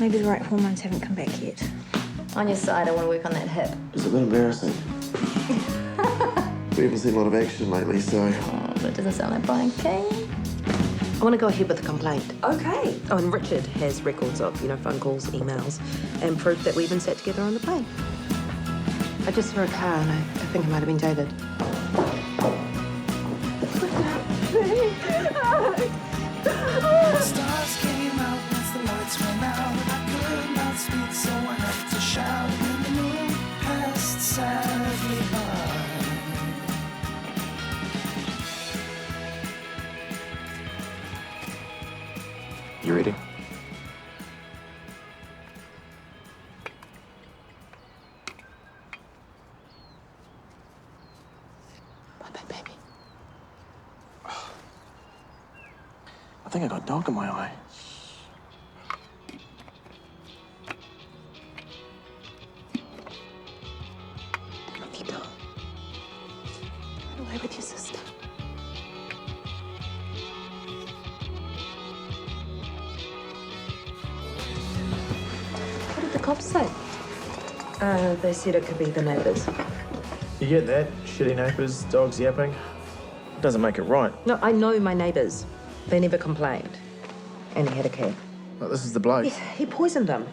Maybe the right hormones haven't come back yet. On your side, I want to work on that hip. It's a bit embarrassing. We haven't seen a lot of action lately, so... Oh, that doesn't sound like fun, Keane. I want to go ahead with the complaint. Okay. Oh, and Richard has records of, phone calls, emails, and proof that we even sat together on the plane. I just saw a car, and I think it might have been David. Stars came out once the lights went out. I could not speak, so I had to shout. When the moon passed sadly by. You ready? What, that baby? I think I got dog in my eye. Off you go. Run away with your sister. What did the cops say? They said it could be the neighbours. You get that? Shitty neighbours, dogs yapping. Doesn't make it right. No, I know my neighbours. They never complained. And he had a cat. Well, this is the bloke. Yes, he poisoned them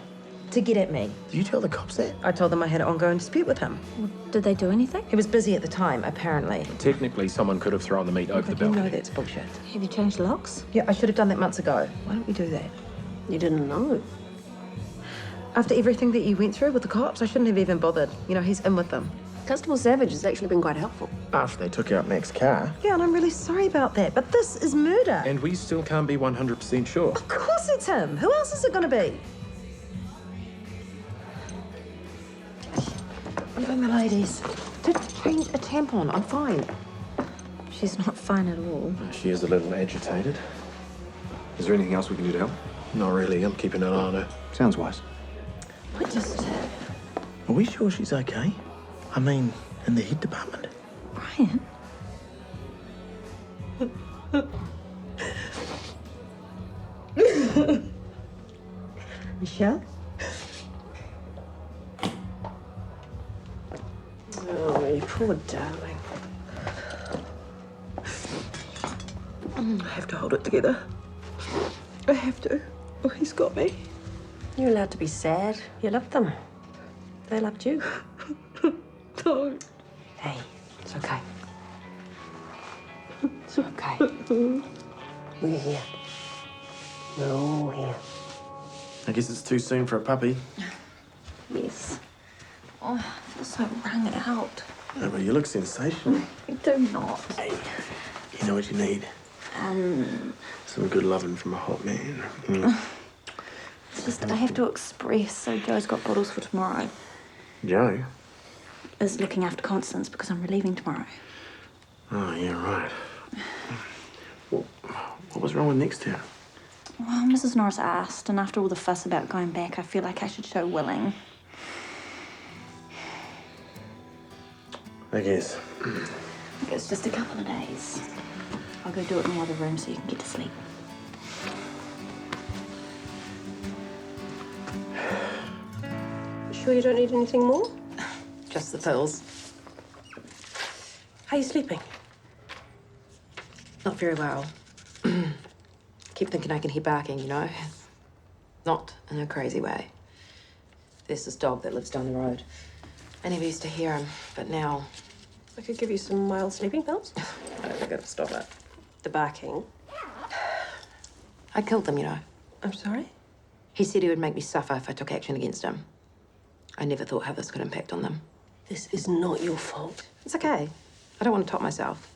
to get at me. Did you tell the cops that? I told them I had an ongoing dispute with him. Well, did they do anything? He was busy at the time, apparently. Technically, someone could have thrown the meat over the But you balcony. know that's bullshit. Have you changed locks? Yeah, I should have done that months ago. Why don't we do that? You didn't know. After everything that you went through with the cops, I shouldn't have even bothered. He's in with them. Constable Savage has actually been quite helpful. After they took out Mac's car. Yeah, and I'm really sorry about that, but this is murder. And we still can't be 100% sure. Of course it's him. Who else is it going to be? I'm doing the ladies. To change a tampon, I'm fine. She's not fine at all. She is a little agitated. Is there anything else we can do to help? Not really. I'm keeping an eye on her. Sounds wise. Are we sure she's okay? I mean, in the head department. Brian? Michelle? Oh, you poor darling. I have to hold it together. I have to. Oh, he's got me. You're allowed to be sad. You loved them. They loved you. Don't. Hey, it's okay. It's okay. We're here. We're all here. I guess it's too soon for a puppy. Yes. Oh, I feel so wrung out. No, but you look sensational. I do not. Hey, you know what you need? Some good loving from a hot man. It's just I have to express, so Joe's got bottles for tomorrow. Joe? Is looking after Constance because I'm relieving tomorrow. Oh, yeah, right. Well, what was wrong with next year? Well, Mrs. Norris asked, and after all the fuss about going back, I feel like I should show willing. I guess. It's just a couple of days. I'll go do it in the other room so you can get to sleep. Sure you don't need anything more? Just the pills. How are you sleeping? Not very well. Keep thinking I can hear barking, Not in a crazy way. There's this dog that lives down the road. I never used to hear him, but now... I could give you some mild sleeping pills. I don't think I'll stop it. The barking. I killed them, I'm sorry? He said he would make me suffer if I took action against him. I never thought how this could impact on them. This is not your fault. It's okay. I don't want to top myself.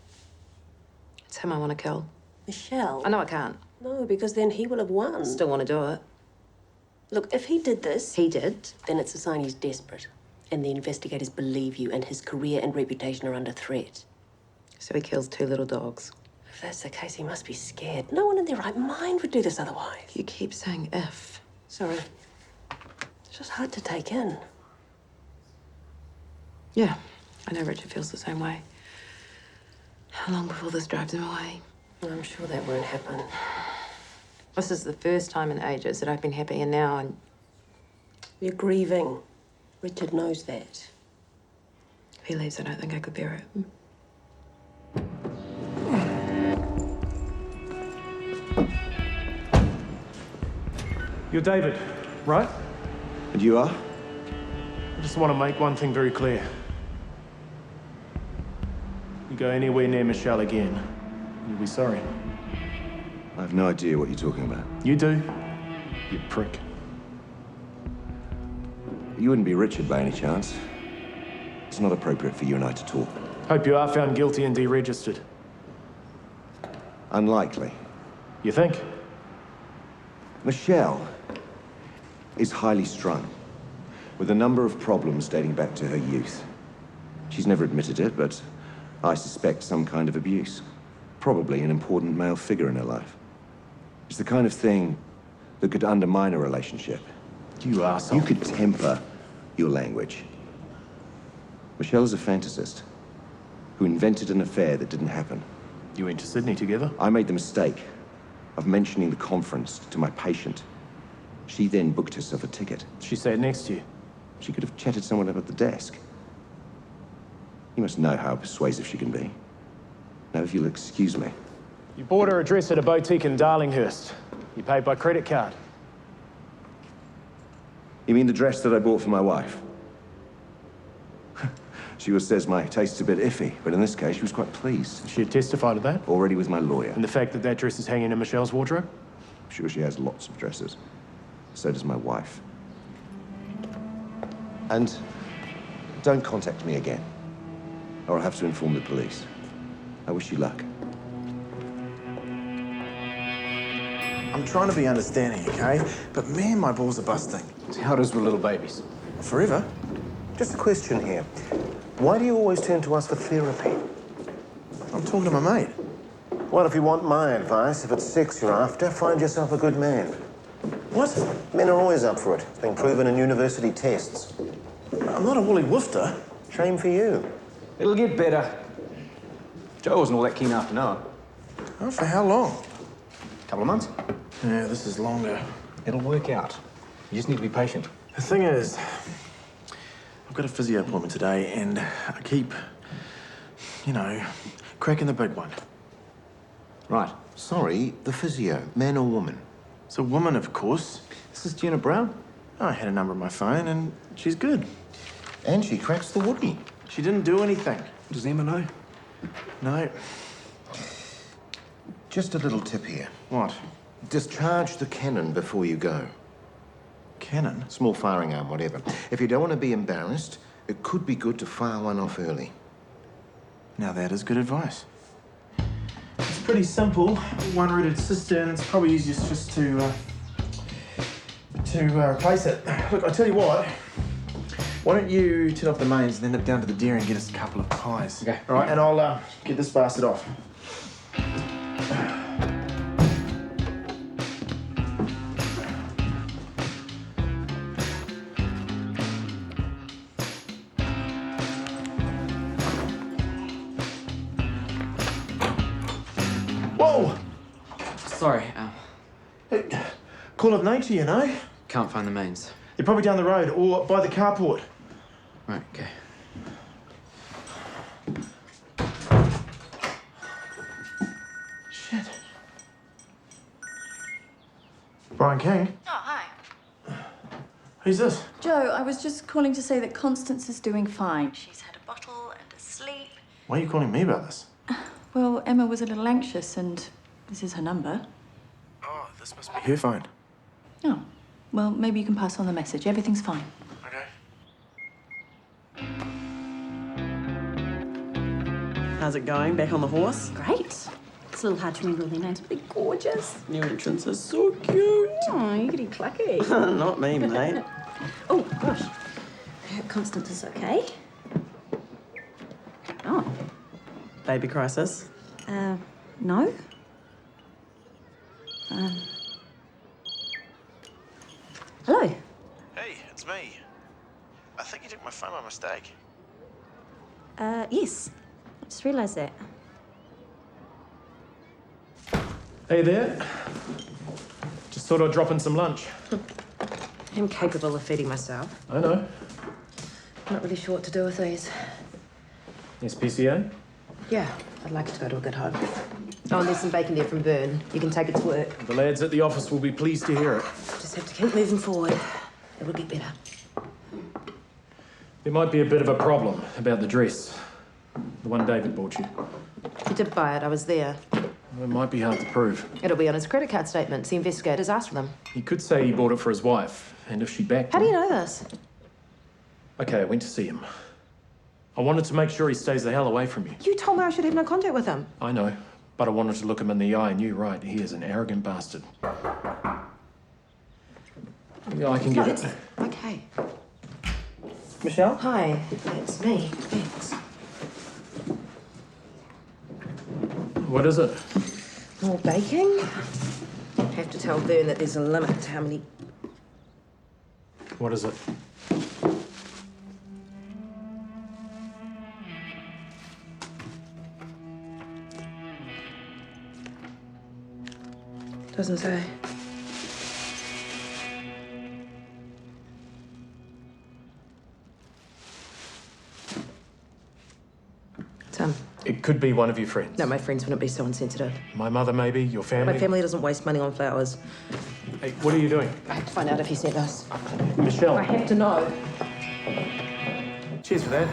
It's him I want to kill. Michelle. I know I can't. No, because then he will have won. Still want to do it. Look, if he did this... He did. Then it's a sign he's desperate. And the investigators believe you, and his career and reputation are under threat. So he kills 2 little dogs. If that's the case, he must be scared. No one in their right mind would do this otherwise. You keep saying if. Sorry. It's just hard to take in. Yeah, I know Richard feels the same way. How long before this drives him away? I'm sure that won't happen. This is the first time in ages that I've been happy, and now You're grieving. Richard knows that. If he leaves, I don't think I could bear it. You're David, right? And you are? I just want to make one thing very clear. You go anywhere near Michelle again, you'll be sorry. I have no idea what you're talking about. You do, you prick. You wouldn't be Richard by any chance. It's not appropriate for you and I to talk. Hope you are found guilty and deregistered. Unlikely. You think? Michelle is highly strung, with a number of problems dating back to her youth. She's never admitted it, but I suspect some kind of abuse. Probably an important male figure in her life. It's the kind of thing that could undermine a relationship. You arsehole. You could temper your language. Michelle is a fantasist who invented an affair that didn't happen. You went to Sydney together? I made the mistake of mentioning the conference to my patient. She then booked herself a ticket. She sat next to you. She could have chatted someone up at the desk. You must know how persuasive she can be. Now, if you'll excuse me. You bought her a dress at a boutique in Darlinghurst. You paid by credit card. You mean the dress that I bought for my wife? She always says my taste's a bit iffy, but in this case, she was quite pleased. She had testified to that? Already with my lawyer. And the fact that that dress is hanging in Michelle's wardrobe? I'm sure she has lots of dresses. So does my wife. And don't contact me again, or I'll have to inform the police. I wish you luck. I'm trying to be understanding, okay? But man, my balls are busting. How does with little babies? Forever? Just a question here. Why do you always turn to us for therapy? I'm talking to my mate. Well, if you want my advice, if it's sex you're after, find yourself a good man. What? Men are always up for it. It's been proven in university tests. I'm not a woolly woofter. Shame for you. It'll get better. Joe wasn't all that keen after Noah. Oh, for how long? Couple of months. Yeah, this is longer. It'll work out. You just need to be patient. The thing is, I've got a physio appointment today, and I keep, cracking the big one. Right. Sorry, the physio, man or woman? It's a woman, of course. This is Gina Brown. I had a number on my phone, and she's good. And she cracks the woodie. She didn't do anything. Does Emma know? No. Just a little tip here. What? Discharge the cannon before you go. Cannon? Small firing arm, whatever. If you don't want to be embarrassed, it could be good to fire one off early. Now that is good advice. It's pretty simple. One-rooted cistern. It's probably easiest just to replace it. Look, I'll tell you what. Why don't you turn off the mains and then nip down to the dairy and get us a couple of pies? Okay. All right, and I'll get this bastard off. Whoa! Sorry, Hey, call of nature, you know? can't find the mains. They're probably down the road or by the carport. Right, okay. Shit. Brian King? Oh, hi. Who's this? Joe, I was just calling to say that Constance is doing fine. She's had a bottle and a sleep. Why are you calling me about this? Well, Emma was a little anxious and this is her number. Oh, this must be her phone. Oh, well, maybe you can pass on the message. Everything's fine. Okay. How's it going? Back on the horse? Great. It's a little hard to remember all their names, but they're gorgeous. New entrance is so cute. Oh, you're getting clucky. Not me, mate. Oh, gosh. I hope Constance is okay. Oh. Baby crisis. No. Hello. Hey, it's me. I think you took my phone by mistake. Yes. I just realised that. Hey there. Just thought I'd drop in some lunch. I'm capable of feeding myself. I know. I'm not really sure what to do with these. SPCA? Yeah, I'd like it to go to a good home. Oh, and there's some bacon there from Bern. You can take it to work. The lads at the office will be pleased to hear it. Just have to keep moving forward. It will get better. There might be a bit of a problem about the dress. The one David bought you. He did buy it. I was there. It might be hard to prove. It'll be on his credit card statements. The investigators asked for them. He could say he bought it for his wife, and if she backed How do him... you know this? Okay, I went to see him. I wanted to make sure he stays the hell away from you. You told me I should have no contact with him. I know, but I wanted to look him in the eye, and you're right, he is an arrogant bastard. Yeah, I can get it. Okay. Michelle? Hi, it's me. Thanks. What is it? More baking? Have to tell Vern that there's a limit to how many... What is it? Doesn't say. It's It could be one of your friends. No, my friends wouldn't be so insensitive. My mother, maybe? Your family? My family doesn't waste money on flowers. Hey, what are you doing? I have to find out if he sent us. Michelle. I have to know. Cheers for that.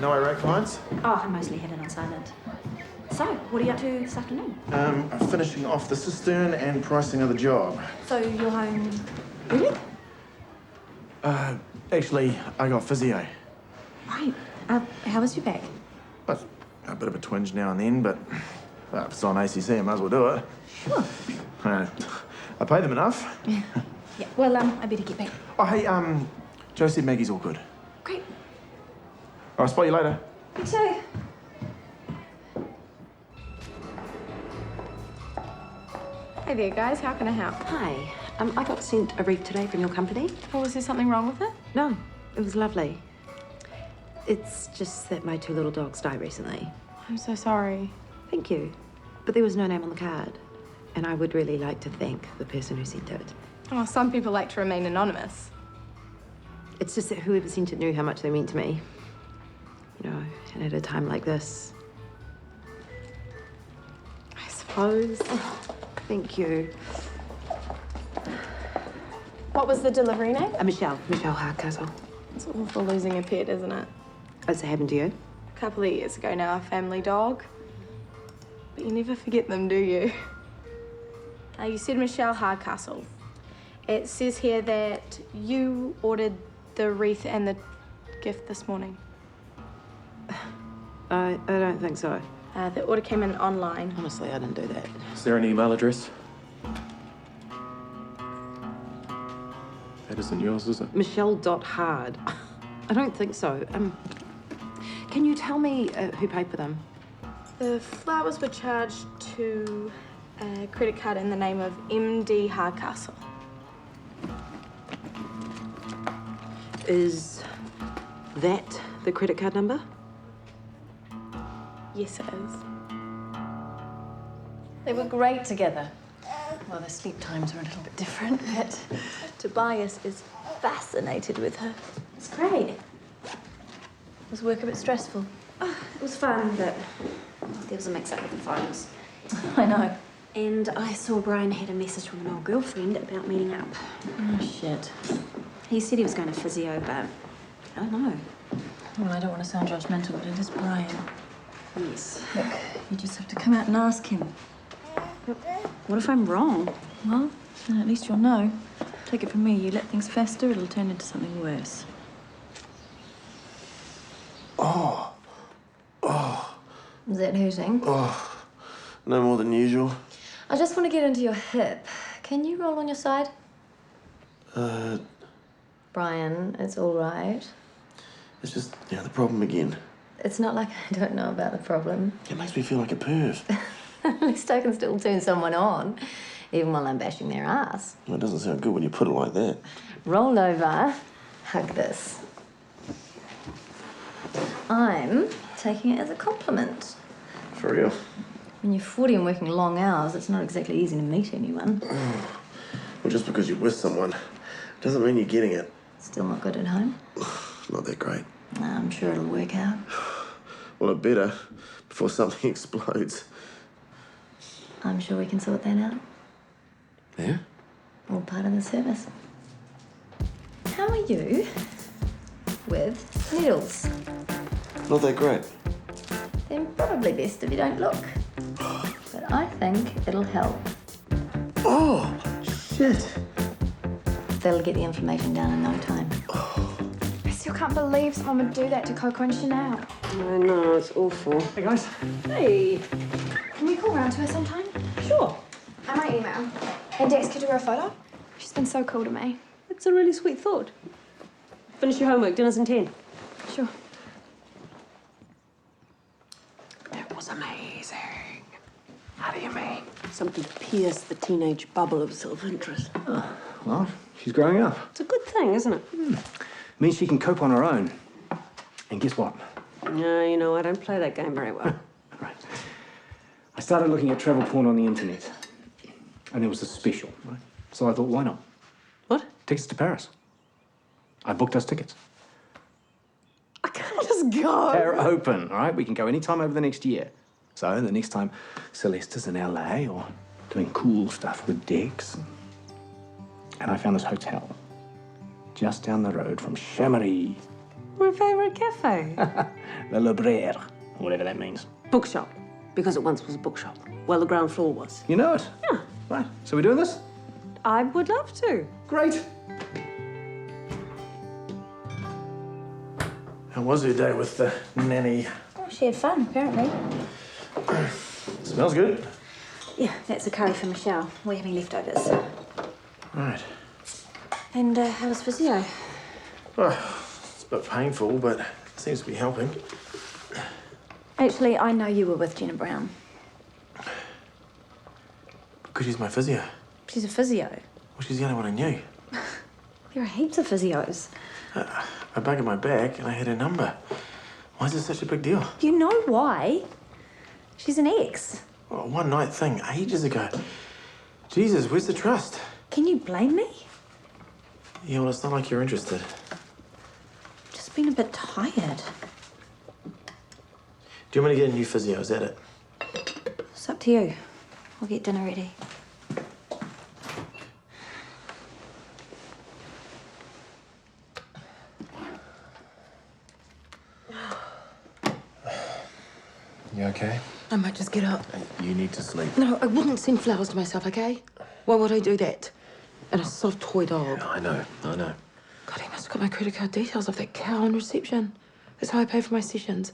No irate clients? Oh, I mostly had it on silent. So, what are you up to this afternoon? Finishing off the cistern and pricing of the job. So, you're home early? Actually, I got physio. Right. How was your back? But a bit of a twinge now and then, but if it's on ACC, I might as well do it. Sure. I pay them enough. Yeah. Well, I better get back. Oh, hey, Joe said Maggie's all good. Great. I'll spot you later. You too. Hey there, guys. How can I help? Hi. I got sent a brief today from your company. Oh, was there something wrong with it? No, it was lovely. It's just that my 2 little dogs died recently. I'm so sorry. Thank you. But there was no name on the card. And I would really like to thank the person who sent it. Oh, some people like to remain anonymous. It's just that whoever sent it knew how much they meant to me. You know, and at a time like this. I suppose. Thank you. What was the delivery name? Michelle Hardcastle. It's awful losing a pet, isn't it? Has it happened to you? A couple of years ago now, a family dog. But you never forget them, do you? You said Michelle Hardcastle. It says here that you ordered the wreath and the gift this morning. I don't think so. The order came in online. Honestly, I didn't do that. Is there an email address? That isn't yours, is it? Michelle.hard. I don't think so. Can you tell me who paid for them? The flowers were charged to a credit card in the name of MD Hardcastle. Is that the credit card number? Yes, it is. They were great together. Well, their sleep times are a little bit different, but Tobias is fascinated with her. It's great. Was work a bit stressful? It was fun, but there was a mix-up with the phones. I know. And I saw Brian had a message from an old girlfriend about meeting up. Oh, shit. He said he was going to physio, but I don't know. Well, I don't want to sound judgmental, but it is Brian. Yes. Look, you just have to come out and ask him. But what if I'm wrong? Well, then at least you'll know. Take it from me, you let things fester, it'll turn into something worse. Is that hurting? Oh, no more than usual. I just want to get into your hip. Can you roll on your side? Brian, it's all right. It's just, the problem again. It's not like I don't know about the problem. It makes me feel like a perv. At least I can still turn someone on, even while I'm bashing their ass. Well, it doesn't sound good when you put it like that. Roll over, hug this. I'm taking it as a compliment. For real? When you're 40 and working long hours, it's not exactly easy to meet anyone. Well, just because you're with someone Doesn't mean you're getting it. Still not good at home? Not that great. I'm sure it'll work out. Well, it better, before something explodes. I'm sure we can sort that out. Yeah? All part of the service. How are you with needles? Not that great. Then probably best if you don't look. But I think it'll help. Oh, shit. They'll get the information down in no time. I still can't believe someone would do that to Coco and Chanel. I know, it's awful. Hey, guys. Hey. Can we call round to her sometime? Sure. I might email. And Dex could do her a photo. She's been so cool to me. It's a really sweet thought. Finish your homework. Dinner's in 10. Sure. It was amazing. How do you mean? Something pierced the teenage bubble of self-interest. Oh, well, she's growing up. It's a good thing, isn't it? Means she can cope on her own. And guess what? No, you know, I don't play that game very well. Right. I started looking at travel porn on the internet. And there was a special, right? So I thought, why not? What? Tickets to Paris. I booked us tickets. I can't just go. They're open, all right? We can go anytime over the next year. So the next time Celeste's in LA or doing cool stuff with Dex. And I found this hotel just down the road from Chamery. My favourite cafe. La Libraire, whatever that means. Bookshop. Because it once was a bookshop. Well, the ground floor was. You know it? Yeah. Right. So we're doing this? I would love to. Great. How was your day with the nanny? Oh, she had fun, apparently. Smells good. Yeah, that's a curry for Michelle. We're having leftovers. Right. And how was physio? Oh, it's a bit painful, but it seems to be helping. Actually, I know you were with Jenna Brown. Because she's my physio. She's a physio. Well, she's the only one I knew. There are heaps of physios. I buggered my back and I had her number. Why is this such a big deal? You know why? She's an ex. Well, a one-night thing ages ago. Jesus, where's the trust? Can you blame me? Yeah, well, it's not like you're interested. Just been a bit tired. Do you want me to get a new physio? Is that it? It's up to you. I'll get dinner ready. You okay? I might just get up. You need to sleep. No, I wouldn't send flowers to myself, okay? Why would I do that? And a soft toy dog. I know. God, he must have got my credit card details off that cow in reception. That's how I pay for my sessions.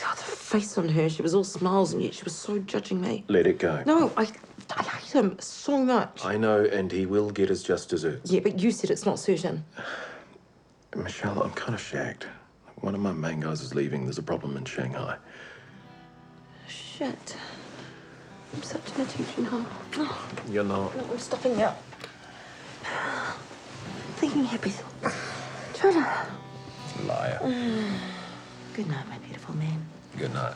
God, the face on her, she was all smiles and yet she was so judging me. Let it go. No, I hate him so much. I know, and he will get his just desserts. Yeah, but you said it's not certain. Michelle, I'm kind of shagged. One of my main guys is leaving. There's a problem in Shanghai. Shit. I'm such an attention whore. Oh, You're not. no, I'm stopping now. I'm thinking happy thoughts. Liar. Good night, my beautiful man. Good night.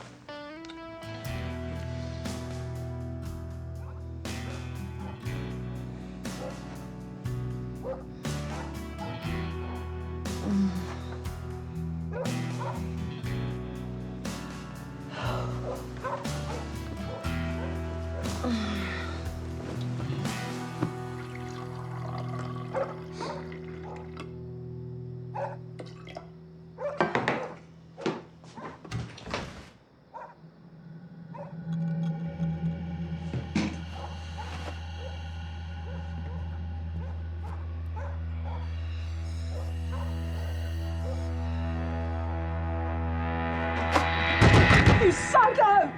You psycho!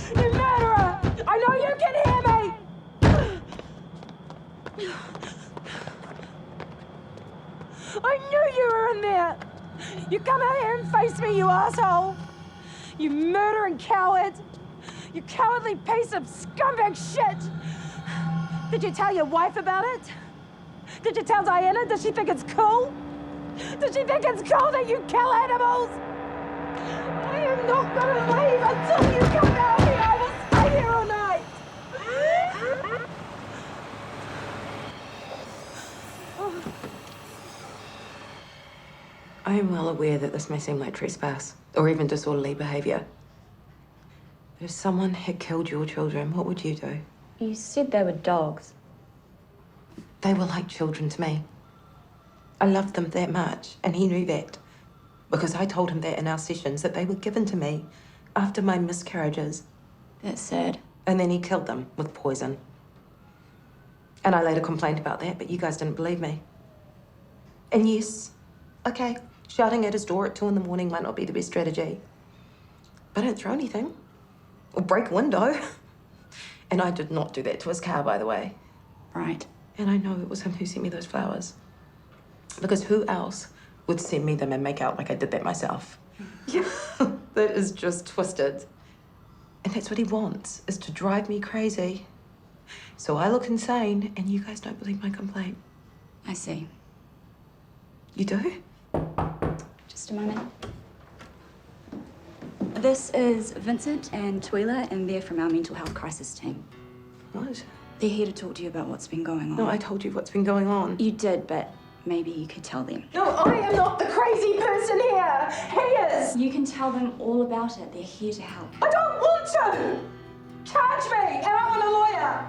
You murderer! I know you can hear me! I knew you were in there! You come out here and face me, you asshole! You murdering coward! You cowardly piece of scumbag shit! Did you tell your wife about it? Did you tell Diana? Does she think it's cool? Does she think it's cool that you kill animals? I am not gonna leave until you come out here. I will stay here all night. Oh. I am well aware that this may seem like trespass or even disorderly behaviour. But if someone had killed your children, what would you do? You said they were dogs. They were like children to me. I loved them that much, and he knew that. Because I told him that in our sessions, that they were given to me after my miscarriages. That's sad. And then he killed them with poison. And I later complained about that, but you guys didn't believe me. And yes, okay, shouting at his door at 2 in the morning might not be the best strategy. But I didn't throw anything. Or break a window. And I did not do that to his car, by the way. Right. And I know it was him who sent me those flowers. Because who else would send me them and make out like I did that myself? Yeah, that is just twisted. And that's what he wants, is to drive me crazy. So I look insane, and you guys don't believe my complaint. I see. You do? Just a moment. This is Vincent and Twyla, and they're from our mental health crisis team. What? They're here to talk to you about what's been going on. No, I told you what's been going on. You did, but maybe you could tell them. No, I am not the crazy person here. He is. You can tell them all about it. They're here to help. I don't want to. Charge me, and I want a lawyer.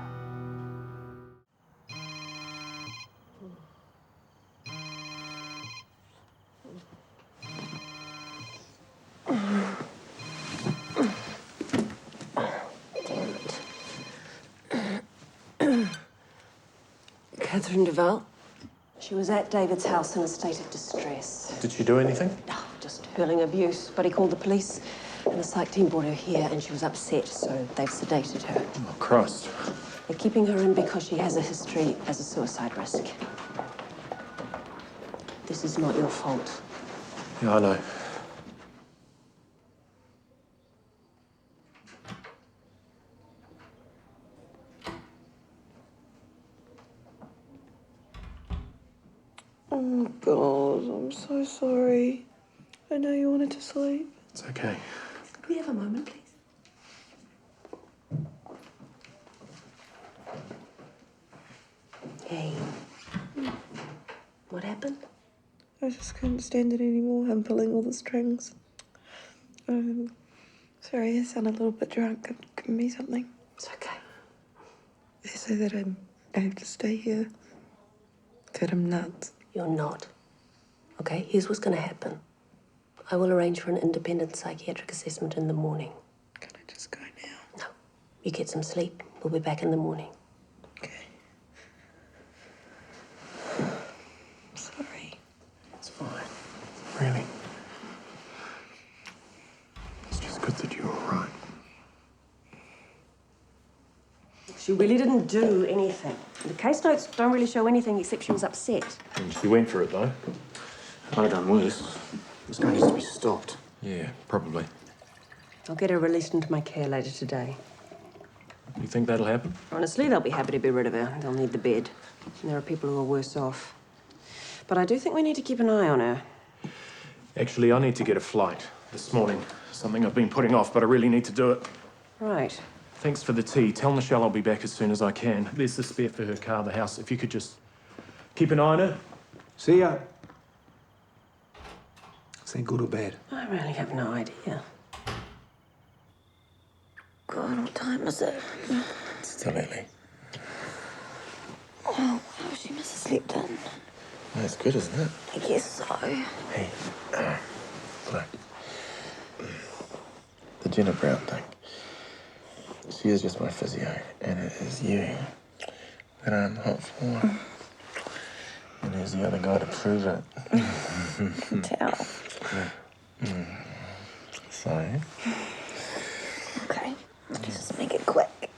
Catherine Duval. She was at David's house in a state of distress. Did she do anything? Oh, just hurling abuse. But he called the police, and the psych team brought her here, and she was upset, so they've sedated her. Oh, Christ. They're keeping her in because she has a history as a suicide risk. This is not your fault. Yeah, I know. Oh, God, I'm so sorry. I know you wanted to sleep. It's okay. Could we have a moment, please? Hey. What happened? I just couldn't stand it anymore. I'm pulling all the strings. Sorry, I sound a little bit drunk. Give me something. It's okay. They say that I have to stay here. That I'm nuts. You're not. Okay, here's what's going to happen. I will arrange for an independent psychiatric assessment in the morning. Can I just go now? No. You get some sleep. We'll be back in the morning. Okay. Sorry. It's fine. Really. It's just good that you're all right. She really didn't do anything. The case notes don't really show anything except she was upset. And she went for it, though. I'd have done worse. This guy needs to be stopped. Yeah, probably. I'll get her released into my care later today. You think that'll happen? Honestly, they'll be happy to be rid of her. They'll need the bed. And there are people who are worse off. But I do think we need to keep an eye on her. Actually, I need to get a flight this morning. Something I've been putting off, but I really need to do it. Right. Thanks for the tea. Tell Michelle I'll be back as soon as I can. There's the spare for her car, the house. If you could just keep an eye on her. See ya. Is that good or bad? I really have no idea. God, what time is it? It's still early. Oh, wow, she must have slept in. That's good, isn't it? I guess so. Hey, look. The Jenna Brown thing. She is just my physio, and it is you that I'm hot for. And there's the other guy to prove it. I can tell. So? Okay, let's just make it quick.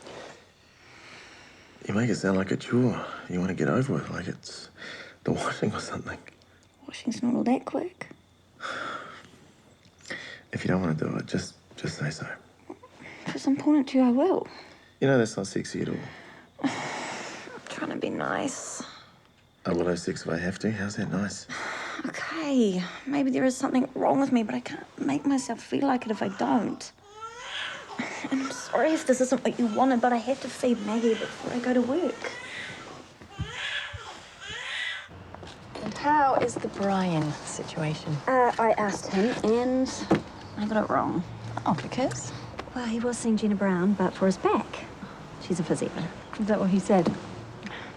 You make it sound like a chore you want to get over with, like it's the washing or something. Washing's not all that quick. If you don't want to do it, just say so. If it's important to you, I will. You know that's not sexy at all. I'm trying to be nice. I will have sex if I have to. How's that nice? Okay, maybe there is something wrong with me, but I can't make myself feel like it if I don't. And I'm sorry if this isn't what you wanted, but I have to feed Maggie before I go to work. How is the Brian situation? I asked him and I got it wrong. Oh, because? Well, he was seeing Gina Brown, but for his back. She's a physio. Is that what he said?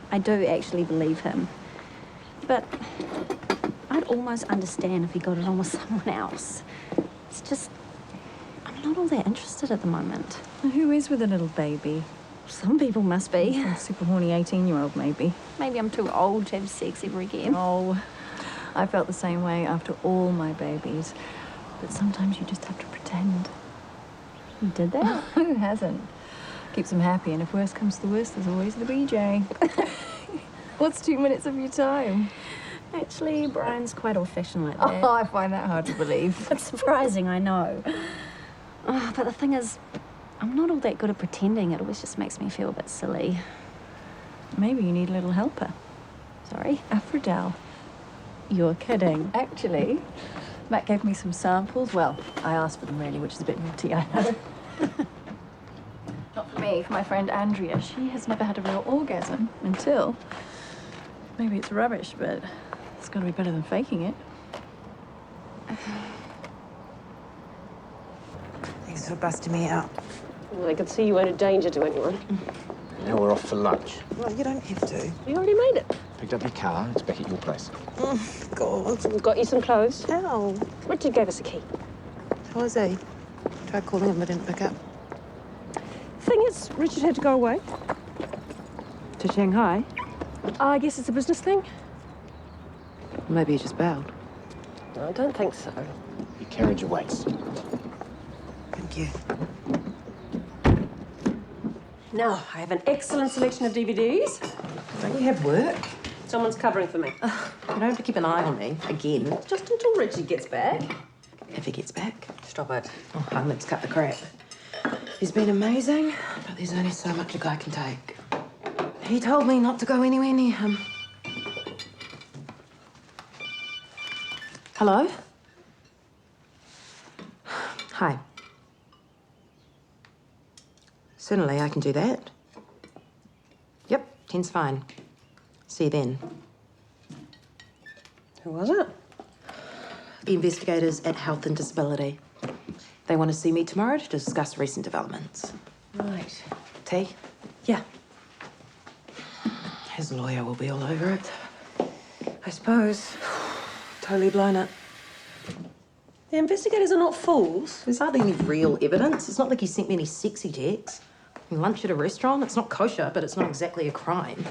I do actually believe him. But I'd almost understand if he got it on with someone else. It's just, I'm not all that interested at the moment. Who is with a little baby? Some people must be. Some super horny 18-year-old, maybe. Maybe I'm too old to have sex ever again. Oh, I felt the same way after all my babies. But sometimes you just have to pretend. You did that? Who hasn't? Keeps them happy, and if worst comes to worst, there's always the BJ. What's 2 minutes of your time? Actually, Brian's quite old-fashioned like that. Oh, I find that hard to believe. It's surprising, I know. Oh, but the thing is, I'm not all that good at pretending. It always just makes me feel a bit silly. Maybe you need a little helper. Sorry? Aphrodite. You're kidding. Actually, Matt gave me some samples. Well, I asked for them, really, which is a bit naughty, I know. Not for me, for my friend Andrea. She has never had a real orgasm until... Maybe it's rubbish, but it's got to be better than faking it. Thanks for busting me out. Well, I could see you weren't a danger to anyone. Now we're off for lunch. Well, you don't have to. You already made it. Picked up your car. It's back at your place. God. We've got you some clothes. How? Richard gave us a key. How is he? Tried calling him, but didn't pick up. Thing is, Richard had to go away. To Shanghai? I guess it's a business thing. Maybe he just bailed. I don't think so. Your carriage awaits. Thank you. Now, I have an excellent selection of DVDs. Don't you have work? Someone's covering for me. You don't have to keep an eye on me, again. Just until Richard gets back. If he gets back. Stop it. Oh, let's cut the crap. He's been amazing, but there's only so much a guy can take. He told me not to go anywhere near him. Hello? Hi. Certainly, I can do that. Yep, 10's fine. See you then. Who was it? The investigators at Health and Disability. They want to see me tomorrow to discuss recent developments. Right. Tea? Yeah. His lawyer will be all over it. I suppose. Totally blown it. The investigators are not fools. There's hardly any real evidence. It's not like he sent me any sexy texts. Lunch at a restaurant, it's not kosher, but it's not exactly a crime.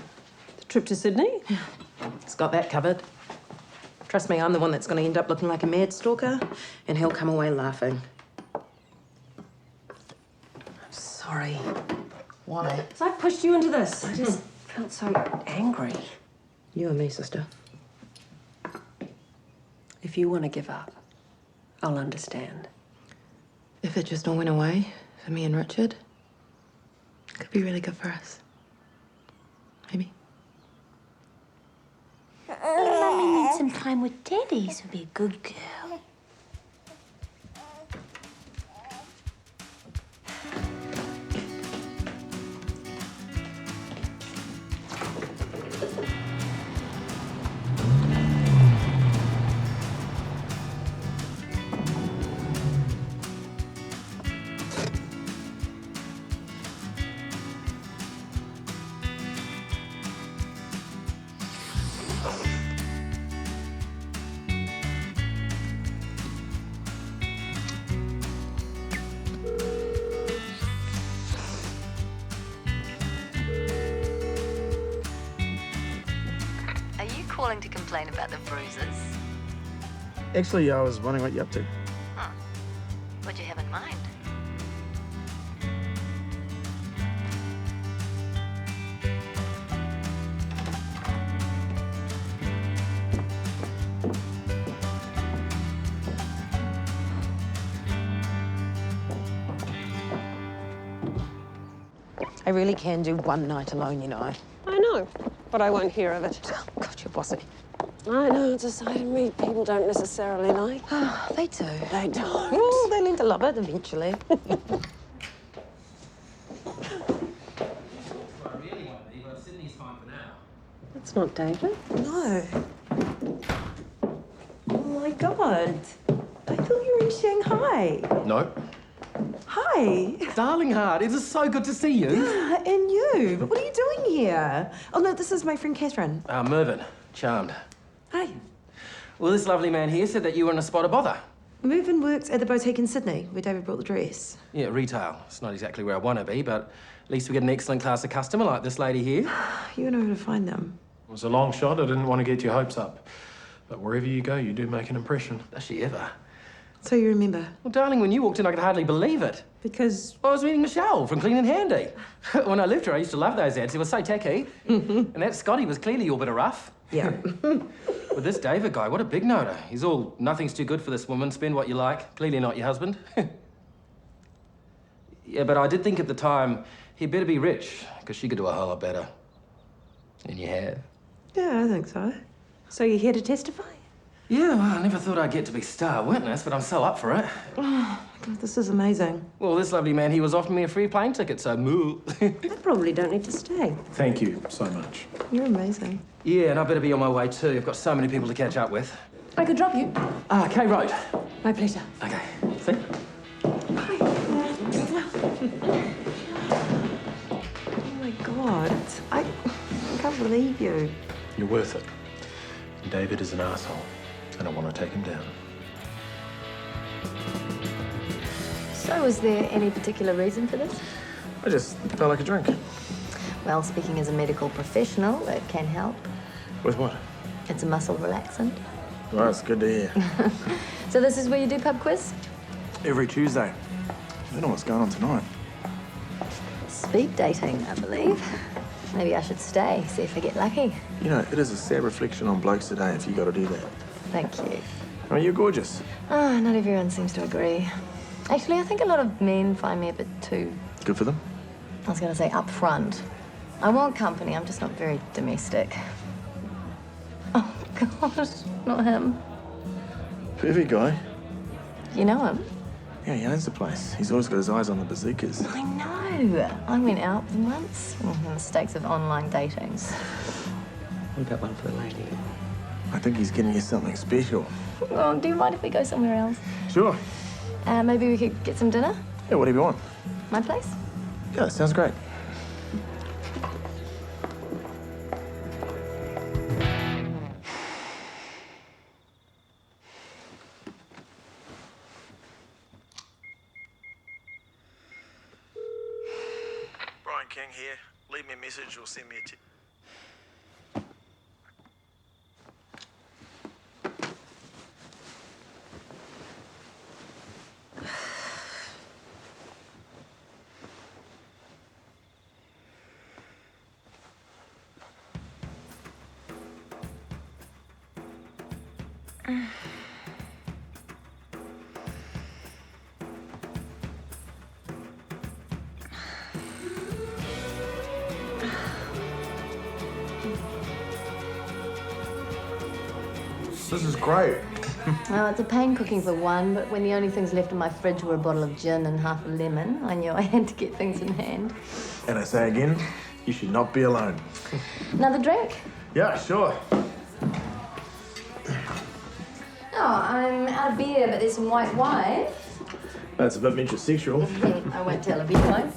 The trip to Sydney? He's got that covered. Trust me, I'm the one that's going to end up looking like a mad stalker, and he'll come away laughing. I'm sorry. Why? So I pushed you into this. I just felt so angry. You and me, sister. If you want to give up, I'll understand. If it just all went away for me and Richard, it could be really good for us. Maybe. Mummy needs some time with Daddy, so be a good girl. Calling to complain about the bruises. Actually, I was wondering what you're up to. Huh. What'd you have in mind? I really can do one night alone, you know. I know, but I won't hear of it. God, you're bossy. I know, it's a side of me people don't necessarily like. Oh, they do. They don't. Oh, they learn to love it eventually. That's not David. No. God. I thought you were in Shanghai. No. Hi. Darling heart, it is so good to see you. Yeah, and you. But what are you doing here? Oh, no, this is my friend Catherine. Mervyn, charmed. Hi. Well, this lovely man here said that you were in a spot of bother. Mervyn works at the boutique in Sydney, where David brought the dress. Yeah, retail. It's not exactly where I want to be, but at least we get an excellent class of customer like this lady here. You know where to find them. It was a long shot. I didn't want to get your hopes up. But wherever you go, you do make an impression. Does she ever? So you remember? Well, darling, when you walked in, I could hardly believe it. Because? I was meeting Michelle from Clean and Handy. When I left her, I used to love those ads. They were so tacky. And that Scotty was clearly all bit of rough. Yeah. But this David guy, what a big noter. He's all, nothing's too good for this woman, spend what you like. Clearly not your husband. Yeah, but I did think at the time, he'd better be rich, because she could do a whole lot better. And you have. Yeah, I think so. So you're here to testify? Yeah, well, I never thought I'd get to be star witness, but I'm so up for it. Oh, God, this is amazing. Well, this lovely man, he was offering me a free plane ticket, so moo. I probably don't need to stay. Thank you so much. You're amazing. Yeah, and I better be on my way too. I've got so many people to catch up with. I could drop you. K Road. My pleasure. Okay. See? Hi. Oh, my God. I can't believe you. You're worth it. David is an asshole, and I want to take him down. So, was there any particular reason for this? I just felt like a drink. Well, speaking as a medical professional, it can help. With what? It's a muscle relaxant. Well, it's good to hear. So this is where you do pub quiz? Every Tuesday. I don't know what's going on tonight. Speed dating, I believe. Maybe I should stay, see if I get lucky. You know, it is a sad reflection on blokes today if you got to do that. Thank you. Oh, you're gorgeous. Ah, not everyone seems to agree. Actually, I think a lot of men find me a bit too... Good for them. I was going to say upfront. I want company, I'm just not very domestic. Oh, gosh, not him. Perfect guy. You know him? Yeah, he owns the place. He's always got his eyes on the bazookas. I know. I went out with him once. The mistakes of online dating. What about one for the lady? I think he's getting you something special. Oh, do you mind if we go somewhere else? Sure. Maybe we could get some dinner? Yeah, whatever you want. My place? Yeah, that sounds great. King here. Leave me a message or send me a tip. This is great. Well, it's a pain cooking for one, but when the only things left in my fridge were a bottle of gin and half a lemon, I knew I had to get things in hand. And I say again, you should not be alone. Another drink? Yeah, sure. Oh, I'm out of beer, but there's some white wine. That's a bit metrosexual. I won't tell if you won't.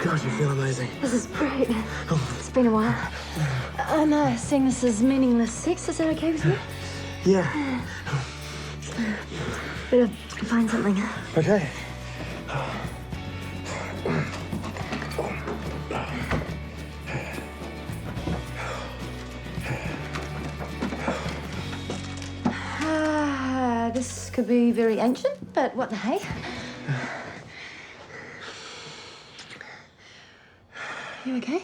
God, you feel amazing. This is great. It's been a while. I know, seeing this as meaningless sex, is that okay with you? Yeah. Better find something. Okay. This could be very ancient, but what the hey? You okay?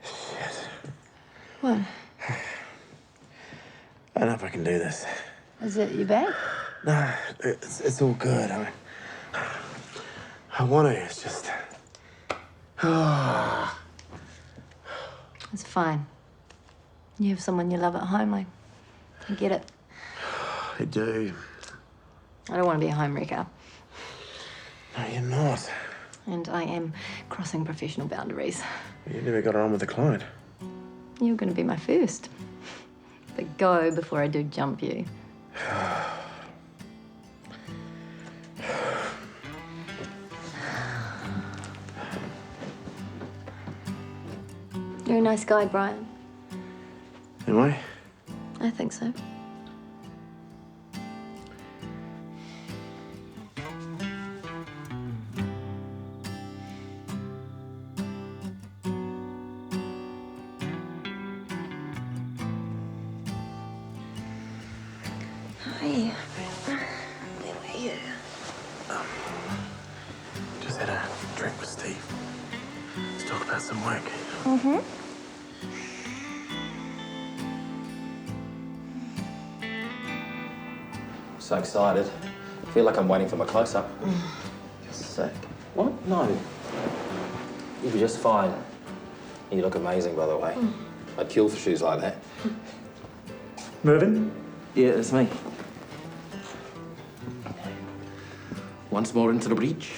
Shit. What? I don't know if I can do this. Is it your bag? No, it's all good. I want to, it's just... It's fine. You have someone you love at home, I get it. I do. I don't want to be a homewrecker. No, you're not. And I am crossing professional boundaries. You never got on with the client. You're going to be my first. But go before I do jump you. You're a nice guy, Brian. Am I? I think so. Hi. Where were you? Just had a drink with Steve. Let's talk about some work. Mm-hmm. So excited. I feel like I'm waiting for my close-up. You're sick. What? No. You'll be just fine. You look amazing, by the way. I'd kill for shoes like that. Mervyn? Yeah, it's me. Once more into the breach.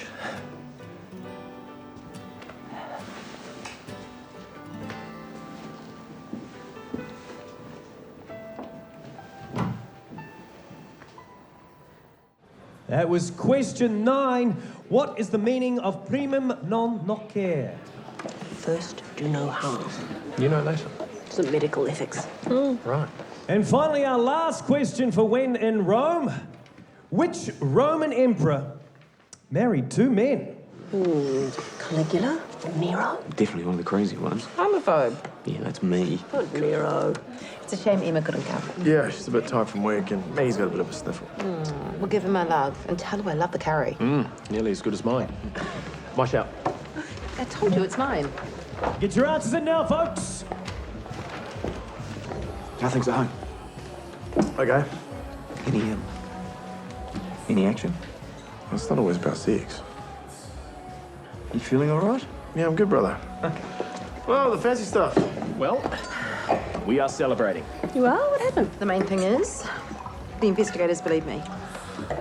That was question 9. What is the meaning of primum non nocere? First, do no harm. You know later. It's a medical ethics. Right. And finally, our last question for when in Rome. Which Roman emperor married 2 men? Caligula? Nero? Definitely one of the crazy ones. Homophobe. Yeah, that's me. Good Nero. It's a shame Emma couldn't come. Yeah, she's a bit tired from work and May's got a bit of a sniffle. We'll give her my love and tell her I love the curry. Nearly as good as mine. My shout. I told you it's mine. Get your answers in now, folks. How things at home? Okay. Any action? It's not always about sex. You feeling all right? Yeah, I'm good, brother. Well, the fancy stuff. Well, we are celebrating. You are? What happened? The main thing is, the investigators believe me.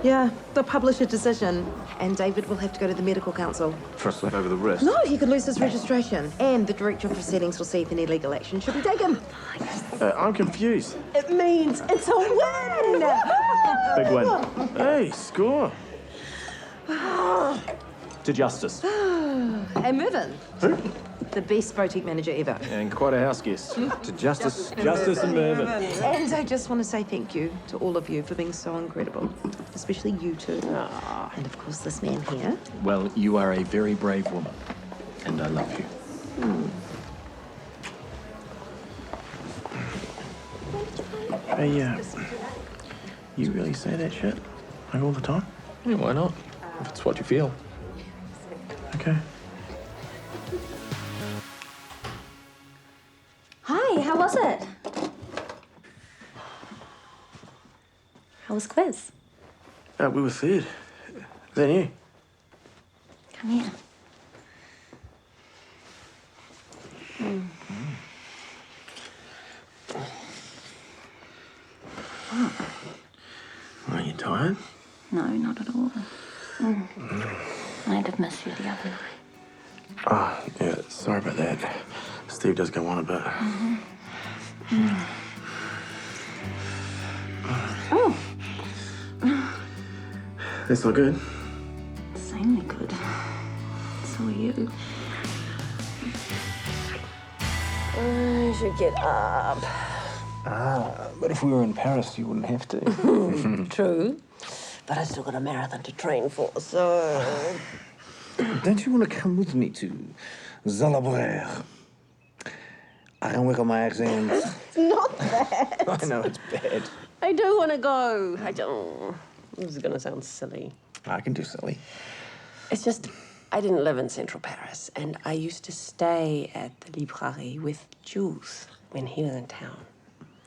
Yeah, they'll publish a decision, and David will have to go to the medical council. For a slap over the wrist? No, he could lose his registration. And the director of proceedings will see if any legal action should be taken. I'm confused. It means it's a win! Big win. Hey, score. To justice. And Mervyn. Who? The best boutique manager ever. And quite a house guest. To justice. Justice and Mervyn. And I just want to say thank you to all of you for being so incredible. Especially you two. And of course this man here. Well, you are a very brave woman. And I love you. Hey, you really say that shit? Like all the time? Yeah, why not? If it's what you feel. Okay. Hi, how was it? How was quiz? We were third. Is that you? Come here. Are you tired? No, not at all. I did miss you the other night. Oh, yeah, sorry about that. Steve does go on a bit. Oh, That's not good. insanely good. So are you. I should get up. But if we were in Paris, you wouldn't have to. True. But I still got a marathon to train for, so... Don't you want to come with me to Zalabrère? I can work on my accent. It's not that. I know, it's bad. I do want to go. I don't... This is going to sound silly. I can do silly. It's just, I didn't live in central Paris, and I used to stay at the Librairie with Jules when he was in town.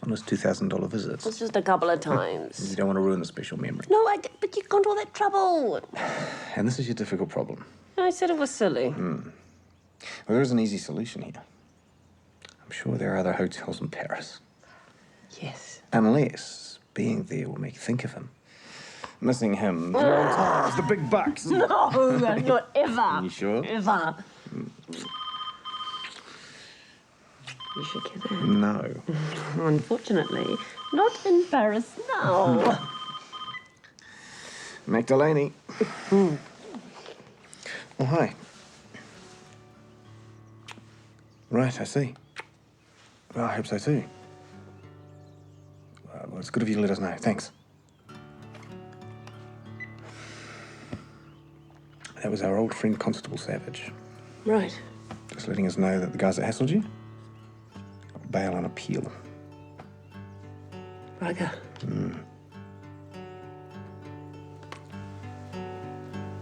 On those $2,000 visits. It's just a couple of times. You don't want to ruin the special memory. No, but you've gone to all that trouble. And this is your difficult problem. I said it was silly. Well, there is an easy solution here. I'm sure there are other hotels in Paris. Yes. Unless being there will make you think of him. Missing him. The old times, the big bucks. No, not ever. You sure? Ever. You should get it. No. Unfortunately, not in Paris now. Magdalene. Oh, hi. Right, I see. Well, I hope so too. Well, it's good of you to let us know. Thanks. That was our old friend Constable Savage. Right. Just letting us know that the guys that hassled you got bail on appeal. Bugger.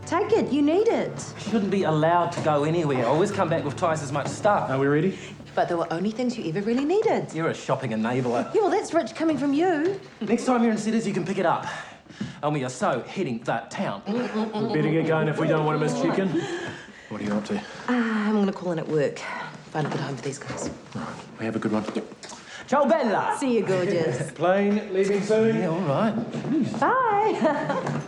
Take it, you need it. Shouldn't be allowed to go anywhere. Always come back with twice as much stuff. Are we ready? But there were only things you ever really needed. You're a shopping enabler. Yeah, well, that's rich coming from you. Next time you're in cities, you can pick it up. And we are so heading that town. We better get going if we don't want to miss chicken. What are you up to? I'm going to call in at work. Find a good home for these guys. We have a good one. Yep. Ciao, Bella. See you, gorgeous. Plane leaving soon? Yeah, all right. Bye.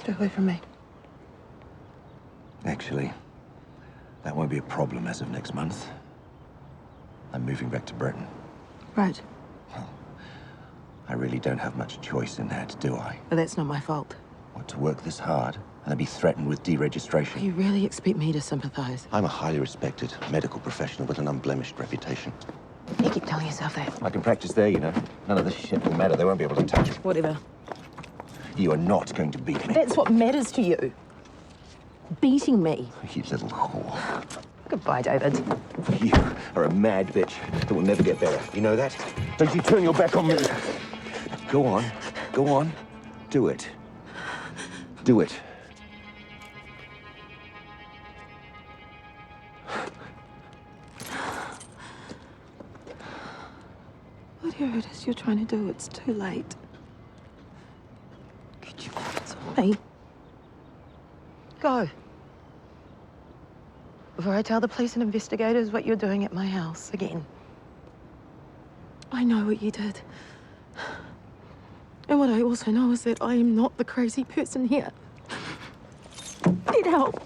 Stay away from me. Actually, that won't be a problem as of next month. I'm moving back to Britain. Right. I really don't have much choice in that, do I? But that's not my fault. Want to work this hard and then be threatened with deregistration? You really expect me to sympathise? I'm a highly respected medical professional with an unblemished reputation. You keep telling yourself that. I can practice there, you know. None of this shit will matter. They won't be able to touch it. Whatever. You are not going to beat me. That's what matters to you. Beating me. You little whore. Goodbye, David. You are a mad bitch that will never get better. You know that? Don't you turn your back on me. Go on. Go on. Do it. Do it. Whatever it is you're trying to do, it's too late. Could you focus on me? Go. Before I tell the police and investigators what you're doing at my house again. I know what you did. And what I also know is that I am not the crazy person here. I need help.